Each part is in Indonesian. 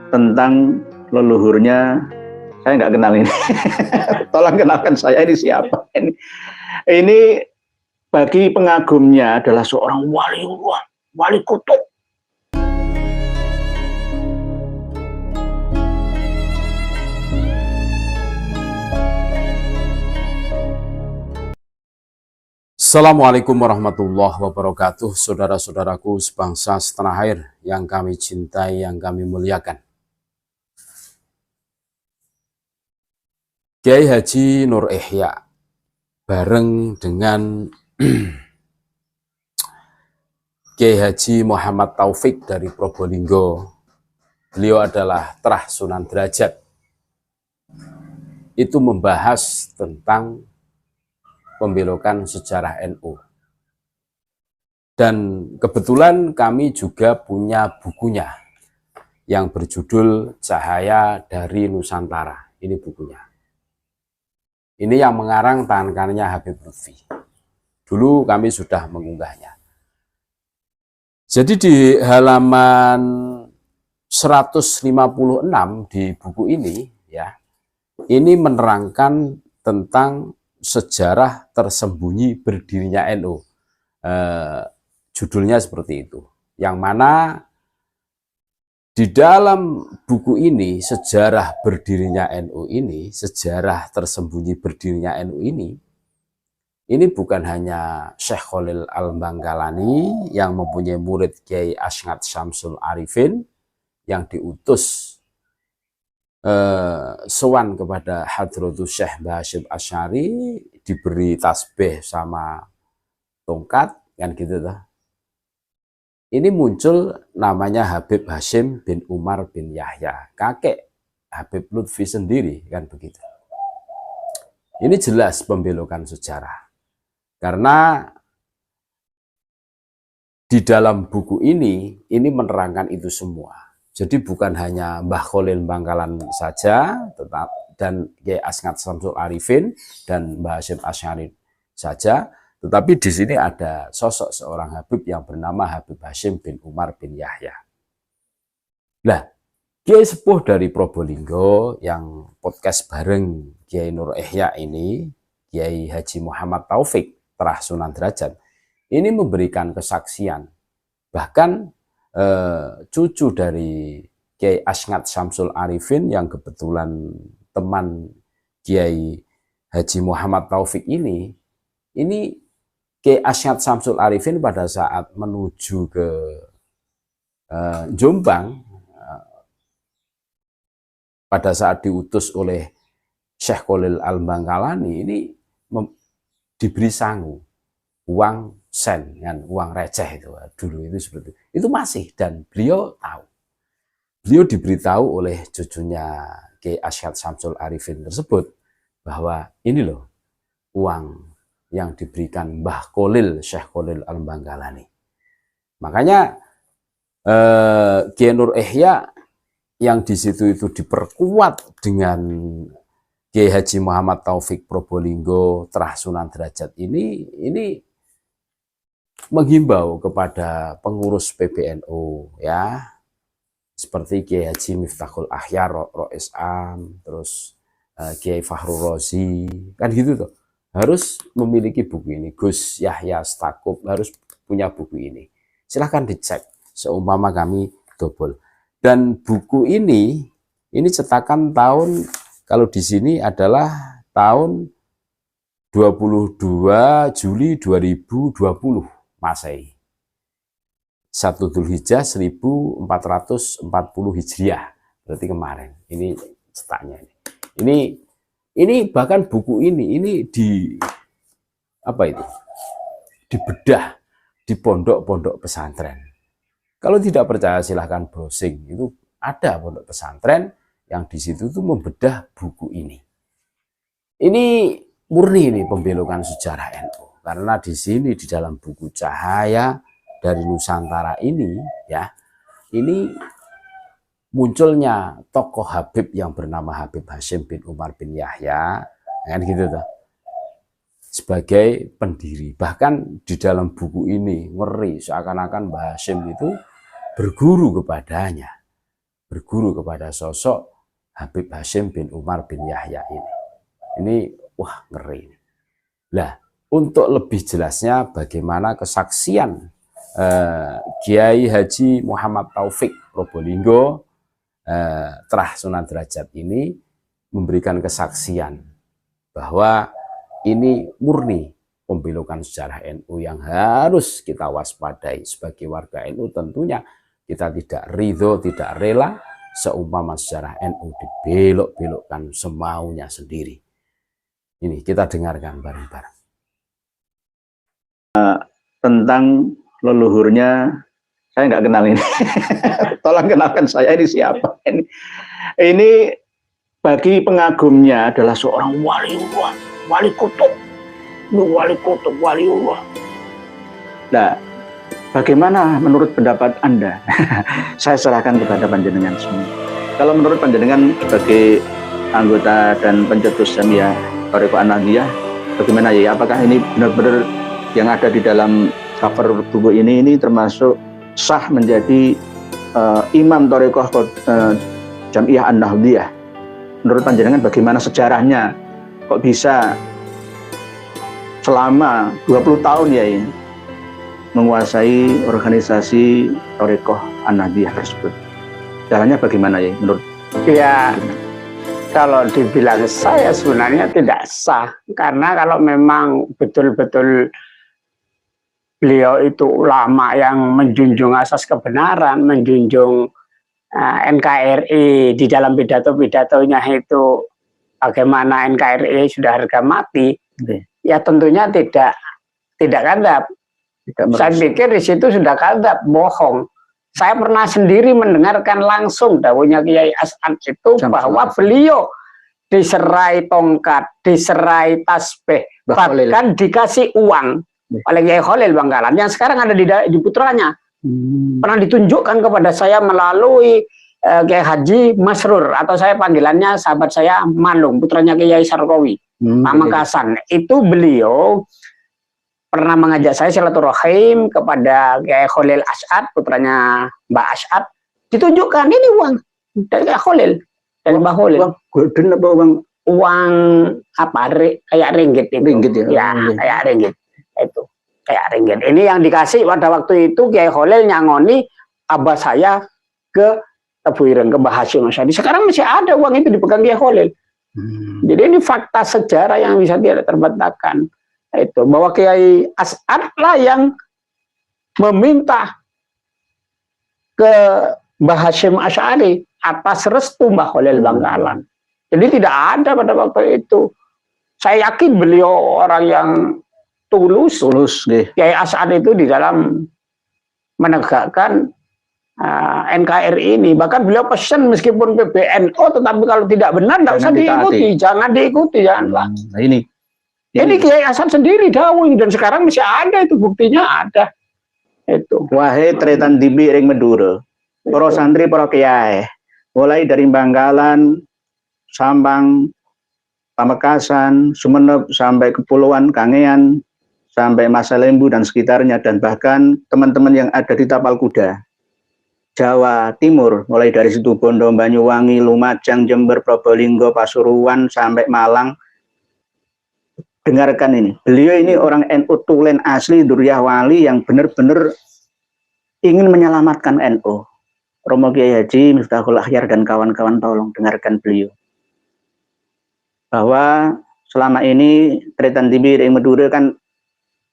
tentang leluhurnya. Saya nggak kenal ini. Tolong kenalkan saya, ini siapa ini? Ini bagi pengagumnya adalah seorang waliullah, wali kutub. Assalamualaikum warahmatullahi wabarakatuh, saudara-saudaraku sebangsa setanah air yang kami cintai, yang kami muliakan. Kiai Haji Nur Ihya bareng dengan Kiai Haji Muhammad Taufik dari Probolinggo. Beliau adalah Terah Sunan Derajat. Itu membahas tentang pembelokan sejarah NU. Dan kebetulan kami juga punya bukunya yang berjudul Cahaya dari Nusantara. Ini bukunya. Ini yang mengarang tangan kanannya Habib Lutfi. Dulu kami sudah mengunggahnya. Jadi di halaman 156 di buku ini, ya, ini menerangkan tentang sejarah tersembunyi berdirinya NU. Judulnya seperti itu. Yang mana di dalam buku ini, sejarah berdirinya NU ini, sejarah tersembunyi berdirinya NU ini bukan hanya Syekh Khalil Al-Bangkalani yang mempunyai murid Kiai Asngat Syamsul Arifin yang diutus sowan kepada Hadratus Syekh Mbah Hasyim Asy'ari, diberi tasbih sama tongkat, kan gitu tuh. Ini muncul namanya Habib Hasyim bin Umar bin Yahya, kakek Habib Lutfi sendiri, kan begitu. Ini jelas pembelokan sejarah. Karena di dalam buku ini menerangkan itu semua. Jadi bukan hanya Mbah Khalil Bangkalan saja, dan Kiai Asngat Syamsul Arifin dan Mbah Hasyim Asy'ari saja, tetapi di sini ada sosok seorang Habib yang bernama Habib Hasyim bin Umar bin Yahya. Nah, Kiai sepuh dari Probolinggo yang podcast bareng Kiai Nur Ihya ini, Kiai Haji Muhammad Taufik, Terah Sunan Derajat, ini memberikan kesaksian. Bahkan cucu dari Kiai Asngat Syamsul Arifin yang kebetulan teman Kiai Haji Muhammad Taufik ini Kiai Asngat Syamsul Arifin pada saat menuju ke Jombang, pada saat diutus oleh Syekh Khalil Al-Bangkalani, ini diberi sangu, uang sen, kan, uang receh itu dulu itu seperti itu masih, dan beliau tahu, beliau diberitahu oleh cucunya Kiai Asngat Syamsul Arifin tersebut bahwa ini loh uang yang diberikan Mbah Khalil, Syekh Khalil Al-Bangkalani. Makanya Kiai Nur Ihya yang di situ itu diperkuat dengan Kiai Haji Muhammad Taufik Probolinggo Terah Sunan Derajat ini menghimbau kepada pengurus PBNU, ya, seperti Kiai Haji Miftahul Ahyar Rois Am, terus Kiai Fahrul Razi, kan gitu tuh, harus memiliki buku ini. Gus Yahya Stakuf harus punya buku ini. Silahkan dicek seumpama kami double. Dan buku ini cetakan tahun, kalau di sini adalah tahun 22 Juli 2020 Masehi. 1 Dzulhijjah 1440 Hijriah. Berarti kemarin. Ini cetaknya ini. Ini bahkan buku ini dibedah di pondok-pondok pesantren. Kalau tidak percaya silahkan browsing. Itu ada pondok pesantren yang di situ tuh membedah buku ini. Ini murni ini pembelokan sejarah NU. Karena di sini di dalam buku Cahaya dari Nusantara ini, ya, ini munculnya tokoh Habib yang bernama Habib Hasyim bin Umar bin Yahya, kan gitu tuh, sebagai pendiri. Bahkan di dalam buku ini ngeri, seakan-akan Mbah Hasyim itu berguru kepadanya. berguru kepada sosok Habib Hasyim bin Umar bin Yahya ini. Ini wah ngeri. Nah, untuk lebih jelasnya bagaimana kesaksian Kiai Haji Muhammad Taufik Probolinggo Trah Sunan Derajat ini memberikan kesaksian bahwa ini murni pembelokan sejarah NU yang harus kita waspadai sebagai warga NU. Tentunya kita tidak ridho, tidak rela seumpama sejarah NU dibelok-belokkan semaunya sendiri. Ini kita dengarkan bareng-bareng. Tentang leluhurnya, saya nggak kenal ini. Tolong kenalkan saya, ini siapa? Ini bagi pengagumnya adalah seorang waliullah, wali kutub, waliullah. Nah, bagaimana menurut pendapat Anda? Saya serahkan kepada panjenengan semua. Kalau menurut panjenengan sebagai anggota dan pencetus Jamiah Thariqah An-Nahdliyah, bagaimana ya? Apakah ini benar-benar yang ada di dalam cover buku ini termasuk sah menjadi imam Thariqah Jamiah An-Nahdliyah? Menurut panjenengan bagaimana sejarahnya? Kok bisa selama 20 tahun ya ini menguasai organisasi Thariqah An-Nahdliyah tersebut? Caranya bagaimana ya menurut? Ya, kalau dibilang saya sebenarnya tidak sah, karena kalau memang betul-betul beliau itu ulama yang menjunjung asas kebenaran, menjunjung NKRI di dalam pidato-pidatonya itu bagaimana NKRI sudah harga mati, ya tentunya tidak kadzab. Saya pikir di situ sudah kadzab, bohong. Saya pernah sendiri mendengarkan langsung dawuhnya Kiai As'ad itu bahwa beliau diserai tongkat, diserai tasbih, bahkan dikasih uang oleh Kiai Khalil Bangkalan yang sekarang ada di putranya. Pernah ditunjukkan kepada saya melalui Kiai Haji Masrur, atau saya panggilannya sahabat saya Malung, putranya Kiai Sarkowi, Pamekasan. Itu beliau pernah mengajak saya silaturahim kepada Kiai Khalil As'ad, putranya Mbak As'ad. Ditunjukkan ini uang dari Kiai Khalil, dari Mbak Khalil. Uang golden apa uang apa? Kayak ringgit itu. Ringgit ya? Ya, kayak ringgit. Itu kayak ringgit. Ini yang dikasih pada waktu itu Kiai Khalil nyangoni abah saya ke Tebu Ireng, ke Mbah Hasyim Asy'ari. Sekarang masih ada uang itu dipegang Kiai Khalil. Jadi ini fakta sejarah yang bisa tidak terbantahkan. Itu bahwa Kiai As'ad lah yang meminta ke Mbah Hasyim Asy'ari atas restu Mbah Khalil Bangkalan. Jadi tidak ada pada waktu itu. Saya yakin beliau orang yang tulus. Kiai As'ad itu di dalam menegakkan NKRI ini. Bahkan beliau pesan meskipun PBNO, tetapi kalau tidak benar tidak usah diikuti, jangan diikuti, janganlah. Nah ini Kiai As'ad sendiri dawuh, dan sekarang masih ada itu, buktinya ada. Itu. Wahai tretan dibi ring Meduro, para santri, para kiai, mulai dari Bangkalan, Sampang, Pamekasan, Sumeneb, sampai Kepulauan Kangean, sampai Masalembu dan sekitarnya, dan bahkan teman-teman yang ada di Tapal Kuda, Jawa Timur, mulai dari Situbondo, Banyuwangi, Lumajang, Jember, Probolinggo, Pasuruan, sampai Malang. Dengarkan ini, beliau ini orang NU tulen asli, Duriyah Wali yang benar-benar ingin menyelamatkan NU. Romo Kiai Haji Miftahul Akhyar dan kawan-kawan, tolong dengarkan beliau. Bahwa selama ini Tretan TV Ring Medure kan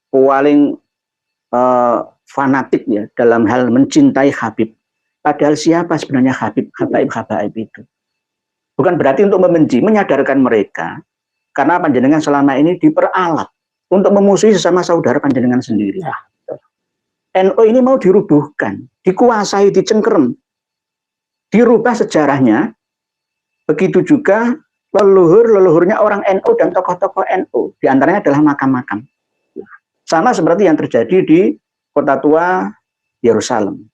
paling fanatik ya dalam hal mencintai Habib. Padahal siapa sebenarnya Habib, Habaib itu? Bukan berarti untuk membenci, menyadarkan mereka. Karena panjenengan selama ini diperalat untuk memusuhi sesama saudara panjenengan sendiri. NU ini mau dirubuhkan, dikuasai, dicengkerem, dirubah sejarahnya. Begitu juga leluhurnya orang NU dan tokoh-tokoh NU. Di antaranya adalah makam-makam. Sama seperti yang terjadi di Kota Tua Yerusalem.